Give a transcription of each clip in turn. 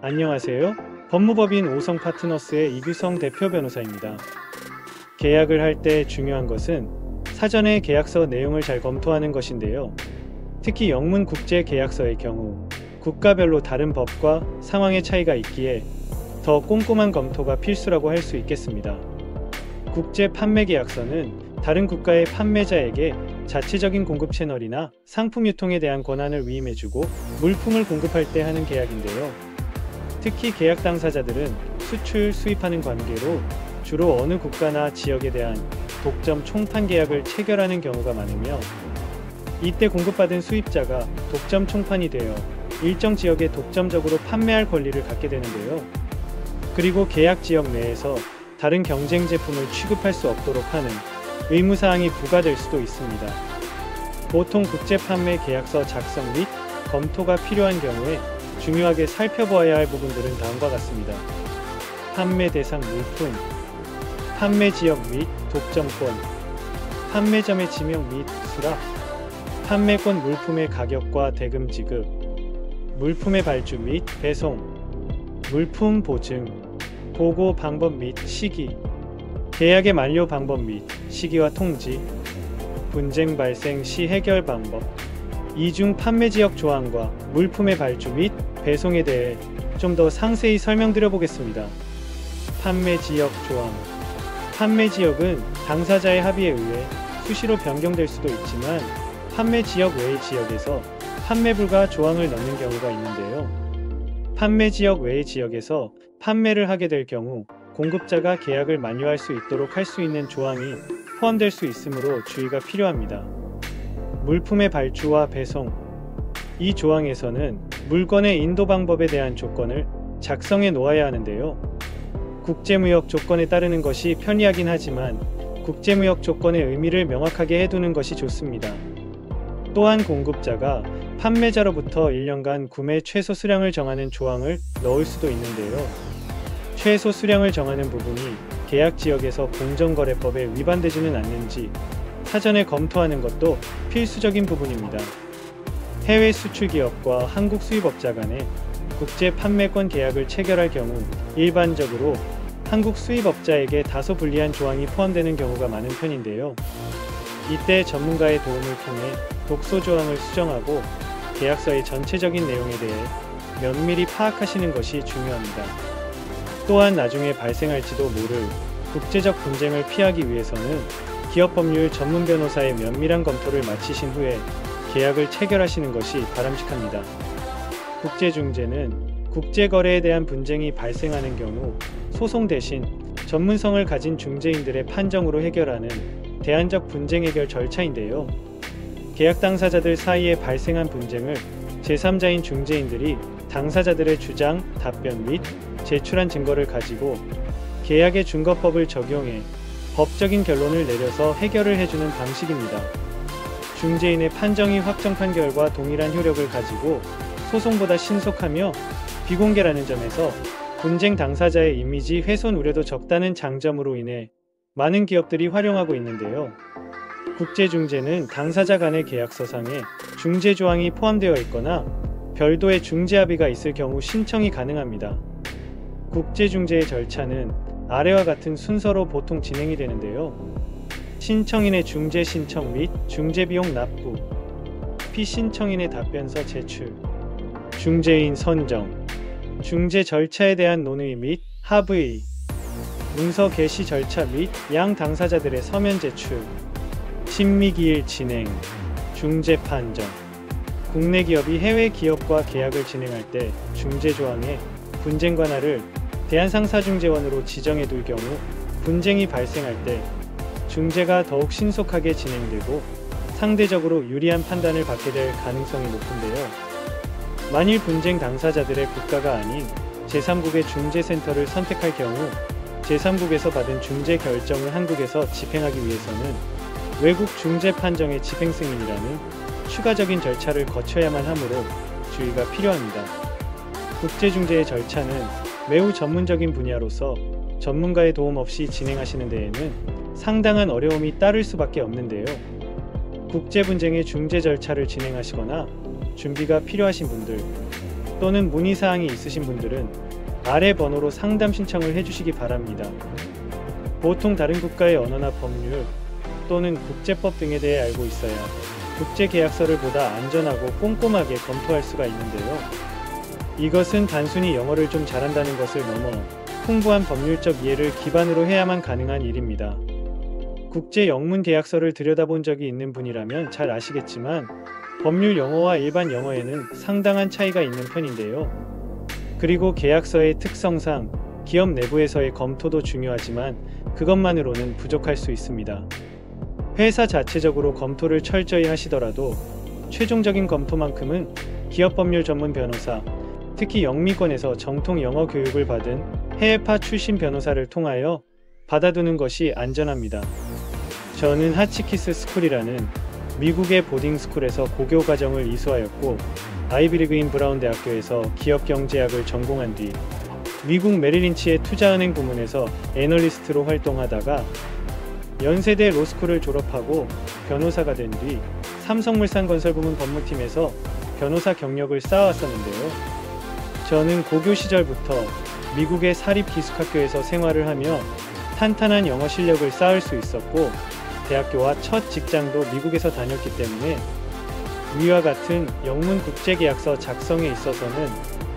안녕하세요. 법무법인 오성파트너스의 이규성 대표 변호사입니다. 계약을 할 때 중요한 것은 사전에 계약서 내용을 잘 검토하는 것인데요. 특히 영문 국제 계약서의 경우 국가별로 다른 법과 상황의 차이가 있기에 더 꼼꼼한 검토가 필수라고 할 수 있겠습니다. 국제 판매 계약서는 다른 국가의 판매자에게 자체적인 공급 채널이나 상품 유통에 대한 권한을 위임해주고 물품을 공급할 때 하는 계약인데요. 특히 계약 당사자들은 수출, 수입하는 관계로 주로 어느 국가나 지역에 대한 독점 총판 계약을 체결하는 경우가 많으며, 이때 공급받은 수입자가 독점 총판이 되어 일정 지역에 독점적으로 판매할 권리를 갖게 되는데요. 그리고 계약 지역 내에서 다른 경쟁 제품을 취급할 수 없도록 하는 의무사항이 부과될 수도 있습니다. 보통 국제 판매 계약서 작성 및 검토가 필요한 경우에 중요하게 살펴보아야 할 부분들은 다음과 같습니다. 판매 대상 물품, 판매 지역 및 독점권, 판매점의 지명 및 수락, 판매권 물품의 가격과 대금 지급, 물품의 발주 및 배송, 물품 보증, 보고 방법 및 시기, 계약의 만료 방법 및 시기와 통지, 분쟁 발생 시 해결 방법, 이중 판매 지역 조항과 물품의 발주 및 배송에 대해 좀 더 상세히 설명드려 보겠습니다. 판매 지역 조항. 판매 지역은 당사자의 합의에 의해 수시로 변경될 수도 있지만 판매 지역 외의 지역에서 판매 불가 조항을 넣는 경우가 있는데요. 판매 지역 외의 지역에서 판매를 하게 될 경우 공급자가 계약을 만료할 수 있도록 할 수 있는 조항이 포함될 수 있으므로 주의가 필요합니다. 물품의 발주와 배송. 이 조항에서는 물건의 인도 방법에 대한 조건을 작성해 놓아야 하는데요. 국제무역 조건에 따르는 것이 편리하긴 하지만 국제무역 조건의 의미를 명확하게 해두는 것이 좋습니다. 또한 공급자가 판매자로부터 1년간 구매 최소 수량을 정하는 조항을 넣을 수도 있는데요. 최소 수량을 정하는 부분이 계약 지역에서 공정거래법에 위반되지는 않는지 사전에 검토하는 것도 필수적인 부분입니다. 해외 수출 기업과 한국 수입업자 간의 국제 판매권 계약을 체결할 경우 일반적으로 한국 수입업자에게 다소 불리한 조항이 포함되는 경우가 많은 편인데요. 이때 전문가의 도움을 통해 독소 조항을 수정하고 계약서의 전체적인 내용에 대해 면밀히 파악하시는 것이 중요합니다. 또한 나중에 발생할지도 모를 국제적 분쟁을 피하기 위해서는 기업법률 전문 변호사의 면밀한 검토를 마치신 후에 계약을 체결하시는 것이 바람직합니다. 국제중재는 국제거래에 대한 분쟁이 발생하는 경우 소송 대신 전문성을 가진 중재인들의 판정으로 해결하는 대안적 분쟁 해결 절차인데요. 계약 당사자들 사이에 발생한 분쟁을 제3자인 중재인들이 당사자들의 주장, 답변 및 제출한 증거를 가지고 계약의 준거법을 적용해 법적인 결론을 내려서 해결을 해주는 방식입니다. 중재인의 판정이 확정 판결과 동일한 효력을 가지고 소송보다 신속하며 비공개라는 점에서 분쟁 당사자의 이미지 훼손 우려도 적다는 장점으로 인해 많은 기업들이 활용하고 있는데요. 국제중재는 당사자 간의 계약서상에 중재 조항이 포함되어 있거나 별도의 중재 합의가 있을 경우 신청이 가능합니다. 국제중재의 절차는 아래와 같은 순서로 보통 진행이 되는데요. 신청인의 중재 신청 및 중재비용 납부, 피신청인의 답변서 제출, 중재인 선정, 중재 절차에 대한 논의 및 합의, 문서 게시 절차 및 양 당사자들의 서면 제출, 심리기일 진행, 중재 판정. 국내 기업이 해외 기업과 계약을 진행할 때 중재 조항에 분쟁 관할을 대한상사중재원으로 지정해 둘 경우 분쟁이 발생할 때 중재가 더욱 신속하게 진행되고 상대적으로 유리한 판단을 받게 될 가능성이 높은데요. 만일 분쟁 당사자들의 국가가 아닌 제3국의 중재센터를 선택할 경우 제3국에서 받은 중재 결정을 한국에서 집행하기 위해서는 외국 중재 판정의 집행 승인이라는 추가적인 절차를 거쳐야만 하므로 주의가 필요합니다. 국제중재의 절차는 매우 전문적인 분야로서 전문가의 도움 없이 진행하시는 데에는 상당한 어려움이 따를 수밖에 없는데요. 국제 분쟁의 중재 절차를 진행하시거나 준비가 필요하신 분들, 또는 문의사항이 있으신 분들은 아래 번호로 상담 신청을 해주시기 바랍니다. 보통 다른 국가의 언어나 법률 또는 국제법 등에 대해 알고 있어야 국제계약서를 보다 안전하고 꼼꼼하게 검토할 수가 있는데요. 이것은 단순히 영어를 좀 잘한다는 것을 넘어 풍부한 법률적 이해를 기반으로 해야만 가능한 일입니다. 국제 영문 계약서를 들여다본 적이 있는 분이라면 잘 아시겠지만 법률 영어와 일반 영어에는 상당한 차이가 있는 편인데요. 그리고 계약서의 특성상 기업 내부에서의 검토도 중요하지만 그것만으로는 부족할 수 있습니다. 회사 자체적으로 검토를 철저히 하시더라도 최종적인 검토만큼은 기업 법률 전문 변호사, 특히 영미권에서 정통 영어 교육을 받은 해외파 출신 변호사를 통하여 받아두는 것이 안전합니다. 저는 하치키스 스쿨이라는 미국의 보딩스쿨에서 고교 과정을 이수하였고 아이비리그인 브라운 대학교에서 기업경제학을 전공한 뒤 미국 메릴린치의 투자은행 부문에서 애널리스트로 활동하다가 연세대 로스쿨을 졸업하고 변호사가 된 뒤 삼성물산건설 부문 법무팀에서 변호사 경력을 쌓아왔었는데요. 저는 고교 시절부터 미국의 사립기숙학교에서 생활을 하며 탄탄한 영어 실력을 쌓을 수 있었고 대학교와 첫 직장도 미국에서 다녔기 때문에 위와 같은 영문 국제계약서 작성에 있어서는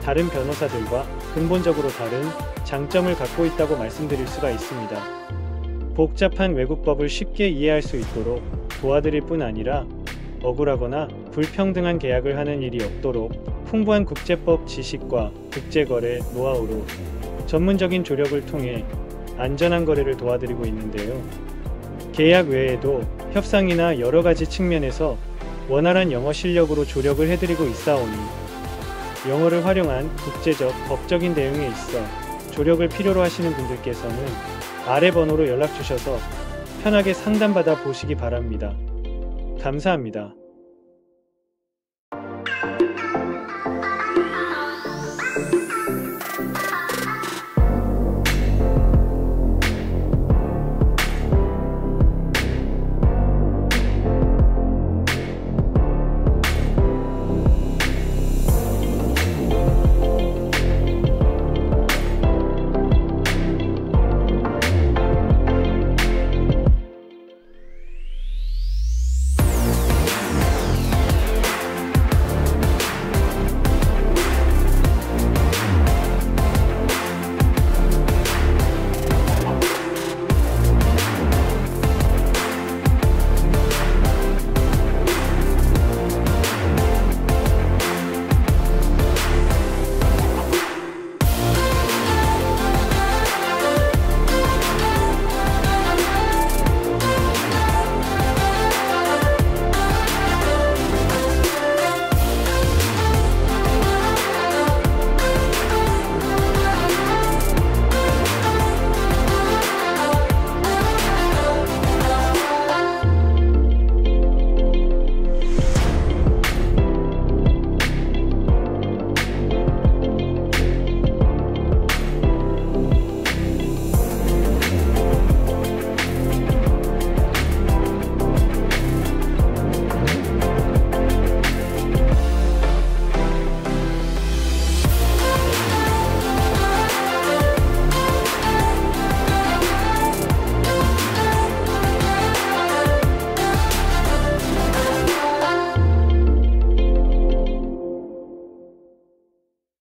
다른 변호사들과 근본적으로 다른 장점을 갖고 있다고 말씀드릴 수가 있습니다. 복잡한 외국법을 쉽게 이해할 수 있도록 도와드릴 뿐 아니라 억울하거나 불평등한 계약을 하는 일이 없도록 풍부한 국제법 지식과 국제거래 노하우로 전문적인 조력을 통해 안전한 거래를 도와드리고 있는데요. 계약 외에도 협상이나 여러가지 측면에서 원활한 영어 실력으로 조력을 해드리고 있사오니 영어를 활용한 국제적, 법적인 내용에 있어 조력을 필요로 하시는 분들께서는 아래 번호로 연락 주셔서 편하게 상담받아 보시기 바랍니다. 감사합니다.